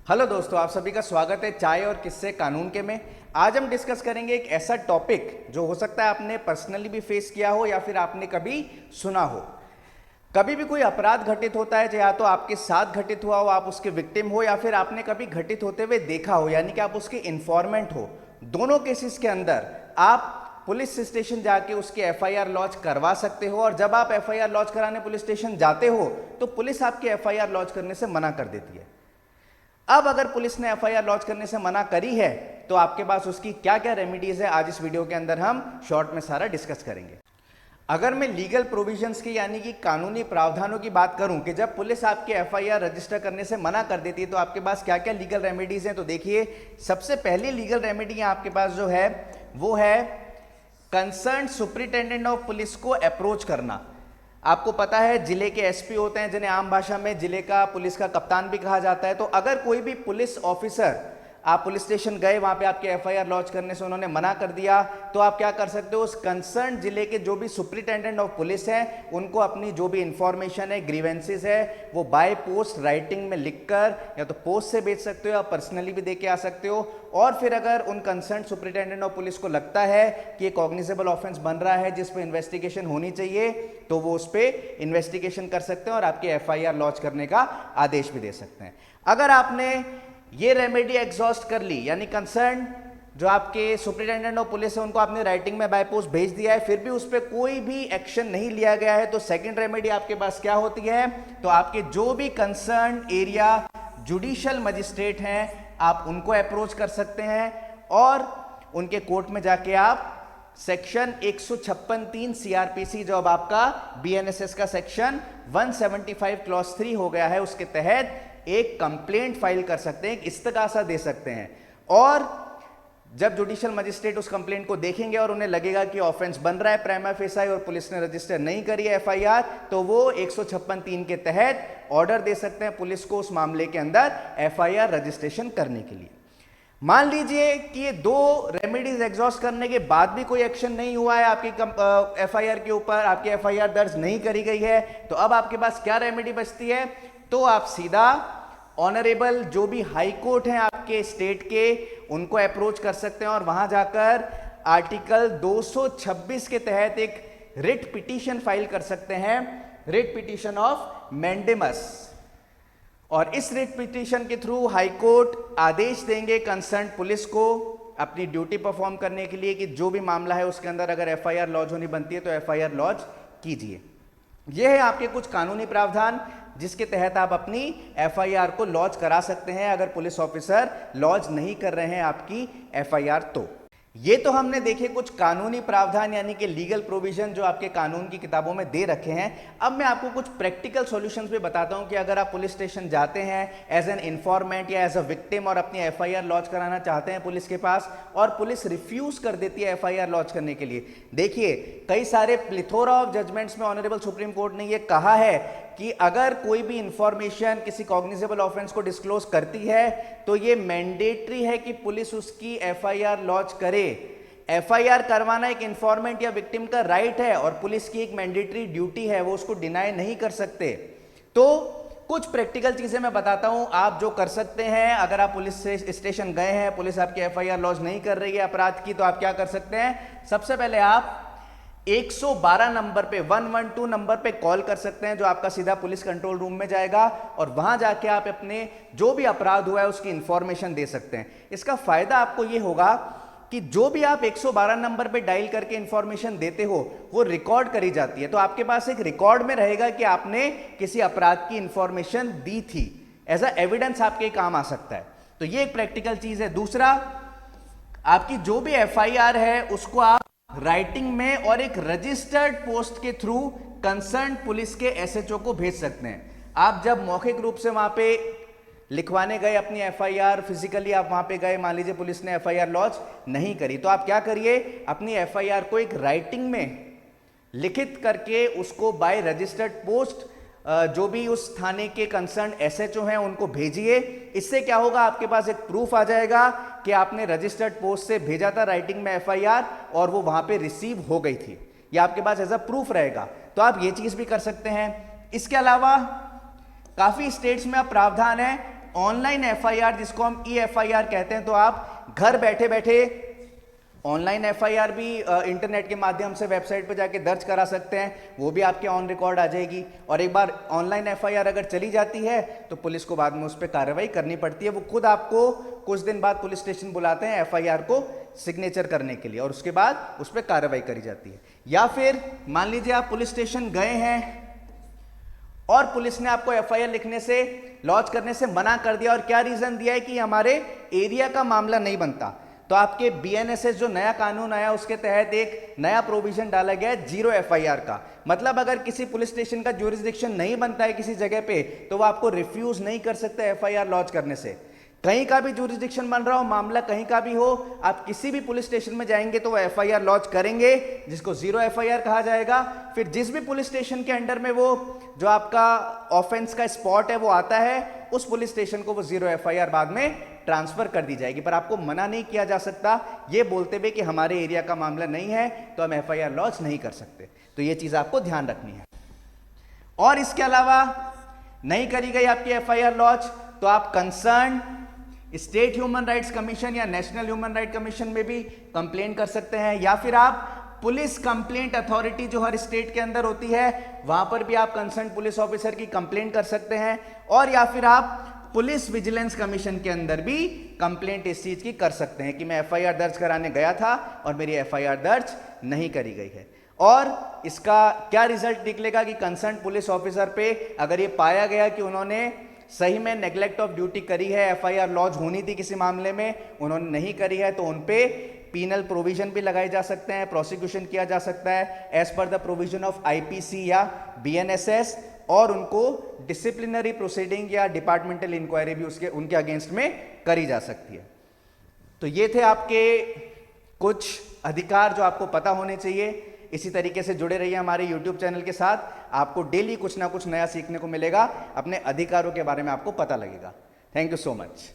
Hello दोस्तों, आप सभी का स्वागत है चाय और किस्से कानून के में। आज हम डिस्कस करेंगे एक ऐसा टॉपिक जो हो सकता है आपने पर्सनली भी फेस किया हो या फिर आपने कभी सुना हो। कभी भी कोई अपराध घटित होता है, या तो आपके साथ घटित हुआ हो, आप उसके विक्टिम हो, या फिर आपने कभी घटित होते हुए देखा हो, यानी कि आप उसके इन्फॉर्मेंट हो। दोनों केसेस के अंदर आप पुलिस स्टेशन जाके उसकी एफआईआर लॉन्च करवा सकते हो, और जब आप एफआईआर लॉन्च कराने पुलिस स्टेशन जाते हो तो पुलिस आपकी एफआईआर लॉन्च करने से मना कर देती है। अब अगर पुलिस ने एफआईआर लॉन्च करने से मना करी है तो आपके पास उसकी क्या क्या रेमेडीज है, आज इस वीडियो के अंदर हम शॉर्ट में सारा डिस्कस करेंगे। अगर मैं लीगल प्रोविजंस की यानी कि कानूनी प्रावधानों की बात करूं कि जब पुलिस आपकी एफआईआर रजिस्टर करने से मना कर देती है तो आपके पास क्या क्या लीगल रेमेडीज हैं, तो देखिए सबसे पहली लीगल रेमेडी आपके पास जो है वो है कंसर्न सुपरिटेंडेंट ऑफ पुलिस को अप्रोच करना। आपको पता है जिले के एसपी होते हैं जिन्हें आम भाषा में जिले का पुलिस का कप्तान भी कहा जाता है। तो अगर कोई भी पुलिस ऑफिसर, आप पुलिस स्टेशन गए, वहां पे आपके एफआईआर लॉन्च करने से उन्होंने मना कर दिया, तो आप क्या कर सकते हो, उस कंसर्न जिले के जो भी सुपरिटेंडेंट ऑफ पुलिस है उनको अपनी जो भी इंफॉर्मेशन है, ग्रीवेंसेस है, वो बाय पोस्ट राइटिंग में लिखकर या तो पोस्ट से भेज सकते हो या पर्सनली भी दे के आ सकते हो। और फिर अगर उन कंसर्न सुपरिटेंडेंट ऑफ पुलिस को लगता है कि एक कॉग्निजेबल ऑफेंस बन रहा है जिस पे इन्वेस्टिगेशन होनी चाहिए, तो वो उस पर इन्वेस्टिगेशन कर सकते हैं और आपके एफआईआर लॉन्च करने का आदेश भी दे सकते हैं। अगर आपने ये रेमेडी एग्जॉस्ट कर ली, यानी कंसर्न जो आपके सुपरिटेंडेंट ऑफ पुलिस है उनको आपने राइटिंग में बाय पोस्ट भेज दिया है, फिर भी उस पर कोई भी एक्शन नहीं लिया गया है, तो सेकंड रेमेडी आपके पास क्या होती है, तो आपके जो भी कंसर्न एरिया जुडिशियल मजिस्ट्रेट हैं आप उनको अप्रोच कर सकते हैं और उनके कोर्ट में जाके आप सेक्शन 156(3) सीआरपीसी, जो अब आपका बीएनएसएस का सेक्शन 175 क्लॉज 3 हो गया है, उसके तहत एक कंप्लेंट फाइल कर सकते हैं, एक इस्तगासा दे सकते हैं। और जब जुडिशियल मजिस्ट्रेट उस कंप्लेंट को देखेंगे और उन्हें लगेगा कि ऑफेंस बन रहा है प्राइमा फेसाई और पुलिस ने रजिस्टर नहीं करी है एफआईआर, तो वो 156(3) के तहत ऑर्डर दे सकते हैं पुलिस को उस मामले के अंदर एफआईआर रजिस्ट्रेशन करने के लिए। मान लीजिए कि ये दो रेमेडीज एग्जॉस्ट करने के बाद भी कोई एक्शन नहीं हुआ है आपकी एफआईआर के ऊपर, आपकी एफआईआर दर्ज नहीं करी गई है, तो अब आपके पास क्या रेमेडी बचती है, तो आप सीधा ऑनरेबल जो भी हाई कोर्ट हैं आपके स्टेट के उनको अप्रोच कर सकते हैं और वहां जाकर आर्टिकल 226 के तहत एक रिट पिटीशन फाइल कर सकते हैं, रिट पिटीशन ऑफ मैंडेमस। और इस रिट पिटीशन के थ्रू हाई कोर्ट आदेश देंगे कंसर्न पुलिस को अपनी ड्यूटी परफॉर्म करने के लिए कि जो भी मामला है उसके अंदर अगर एफआईआर लॉन्च होनी बनती है तो एफआईआर लॉन्च कीजिए। यह है आपके कुछ कानूनी प्रावधान जिसके तहत आप अपनी एफआईआर को लॉन्च करा सकते हैं अगर पुलिस ऑफिसर लॉन्च नहीं कर रहे हैं आपकी एफआईआर। तो ये तो हमने देखे कुछ कानूनी प्रावधान यानी कि लीगल प्रोविजन जो आपके कानून की किताबों में दे रखे हैं। अब मैं आपको कुछ प्रैक्टिकल सॉल्यूशंस भी बताता हूं कि अगर आप पुलिस स्टेशन जाते हैं एज एन इन्फॉर्मेंट या एज अ विक्टिम और अपनी एफआईआर लॉन्च कराना चाहते हैं पुलिस के पास और पुलिस रिफ्यूज कर देती है एफआईआर लॉन्च करने के लिए। देखिए कई सारे प्लिथोरा ऑफ जजमेंट्स में ऑनरेबल सुप्रीम कोर्ट ने यह कहा है कि अगर कोई भी इंफॉर्मेशन किसी कॉग्निजेबल ऑफेंस को डिस्क्लोज करती है तो ये मैंडेटरी है कि पुलिस उसकी एफआईआर लॉन्च करे। एफआईआर करवाना एक इंफॉर्मेंट या विक्टिम का राइट है और पुलिस की एक मैंडेटरी ड्यूटी है, वो उसको डिनाई नहीं कर सकते। तो कुछ प्रैक्टिकल चीजें मैं बताता हूं आप जो कर सकते हैं। अगर आप पुलिस स्टेशन गए हैं, पुलिस आपकी एफआईआर लॉन्च नहीं कर रही है अपराध की, तो आप क्या कर सकते हैं, सबसे पहले आप 112 नंबर पे 112 नंबर पे कॉल कर सकते हैं जो आपका सीधा पुलिस कंट्रोल रूम में जाएगा और वहां जाके आप अपने जो भी अपराध हुआ है उसकी इंफॉर्मेशन दे सकते हैं। इसका फायदा आपको यह होगा कि जो भी आप 112 नंबर पे डायल करके इंफॉर्मेशन देते हो वो रिकॉर्ड करी जाती है, तो आपके पास एक रिकॉर्ड में रहेगा कि आपने किसी अपराध की इंफॉर्मेशन दी थी, एज अ एविडेंस आपके काम आ सकता है। तो ये एक प्रैक्टिकल चीज है। दूसरा, आपकी जो भी एफआईआर है उसको आप राइटिंग में और एक रजिस्टर्ड पोस्ट के थ्रू कंसर्न पुलिस के एसएचओ को भेज सकते हैं। आप जब मौखिक रूप से वहां पे लिखवाने गए अपनी एफआईआर, फिजिकली आप वहां पे गए, मान लीजिए पुलिस ने एफआईआर लॉन्च नहीं करी, तो आप क्या करिए, अपनी एफआईआर को एक राइटिंग में लिखित करके उसको बाय रजिस्टर्ड पोस्ट जो भी उस थाने के कंसर्न एसएचओ हैं उनको भेजिए। इससे क्या होगा, आपके पास एक प्रूफ आ जाएगा कि आपने रजिस्टर्ड पोस्ट से भेजा था राइटिंग में एफआईआर और वो वहां पे रिसीव हो गई थी, ये आपके पास एज अ प्रूफ रहेगा। तो आप ये चीज भी कर सकते हैं। इसके अलावा काफी स्टेट्स में अब प्रावधान है ऑनलाइन एफआईआर, जिसको हम ई एफआईआर कहते हैं। तो आप घर बैठे बैठे ऑनलाइन एफआईआर भी इंटरनेट के माध्यम से वेबसाइट पर जाके दर्ज करा सकते हैं, वो भी आपके ऑन रिकॉर्ड आ जाएगी। और एक बार ऑनलाइन एफआईआर अगर चली जाती है तो पुलिस को बाद में उस पर कार्रवाई करनी पड़ती है। वो खुद आपको कुछ दिन बाद पुलिस स्टेशन बुलाते हैं एफआईआर को सिग्नेचर करने के लिए, और उसके बाद उस पर कार्रवाई करी जाती है। या फिर मान लीजिए आप पुलिस स्टेशन गए हैं और पुलिस ने आपको एफआईआर लिखने से, लॉन्च करने से मना कर दिया, और क्या रीजन दिया है कि हमारे एरिया का मामला नहीं बनता। तो आपके बीएनएसएस जो नया कानून आया उसके तहत एक नया प्रोविजन डाला गया है 0 एफआईआर का। मतलब अगर किसी पुलिस स्टेशन का ज्यूरिसडिक्शन नहीं बनता है किसी जगह पे, तो वो आपको रिफ्यूज नहीं कर सकते एफआईआर लॉन्च करने से। कहीं का भी ज्यूरिसडिक्शन बन रहा हो, मामला कहीं का भी हो, आप किसी भी पुलिस स्टेशन में जाएंगे तो वो एफआईआर लॉन्च करेंगे, जिसको 0 एफआईआर कहा जाएगा। फिर जिस भी पुलिस स्टेशन के अंडर में वो जो आपका ऑफेंस का स्पॉट है वो आता है, उस पुलिस स्टेशन को वो 0 एफआईआर बाद में ट्रांसफर कर दी जाएगी। पर आपको मना नहीं किया जा सकता ये बोलते हुए कि हमारे एरिया का मामला नहीं है तो हम एफआईआर लॉन्च नहीं कर सकते। तो ये चीज आपको ध्यान रखनी है। और इसके अलावा नहीं करी गई आपकी एफआईआर लॉन्च तो आप concern state human rights commission या नेशनल ह्यूमन राइट कमीशन में भी कंप्लेन कर सकते हैं, या फिर आप पुलिस कंप्लेंट अथॉरिटी जो हर स्टेट के अंदर होती है वहां पर भी आप कंसर्न पुलिस ऑफिसर की कंप्लेंट कर सकते हैं, और या फिर आप पुलिस विजिलेंस कमीशन के अंदर भी कंप्लेंट इस चीज की कर सकते हैं कि मैं एफआईआर दर्ज कराने गया था और मेरी एफआईआर दर्ज नहीं करी गई है। और इसका क्या रिजल्ट निकलेगा कि कंसर्न पुलिस ऑफिसर पे अगर ये पाया गया कि उन्होंने सही में नेग्लेक्ट ऑफ ड्यूटी करी है, एफआईआर लॉन्च होनी थी किसी मामले में, उन्होंने नहीं करी है, तो उनपे पीनल प्रोविजन भी लगाए जा सकते हैं, प्रोसिक्यूशन किया जा सकता है as per the provision of IPC या बीएनएसएस, और उनको डिसिप्लिनरी प्रोसीडिंग या डिपार्टमेंटल इंक्वायरी भी उनके अगेंस्ट में करी जा सकती है। तो ये थे आपके कुछ अधिकार जो आपको पता होने चाहिए। इसी तरीके से जुड़े रहिए हमारे YouTube चैनल के साथ, आपको डेली कुछ ना कुछ नया सीखने को मिलेगा, अपने अधिकारों के बारे में आपको पता लगेगा। Thank you so much.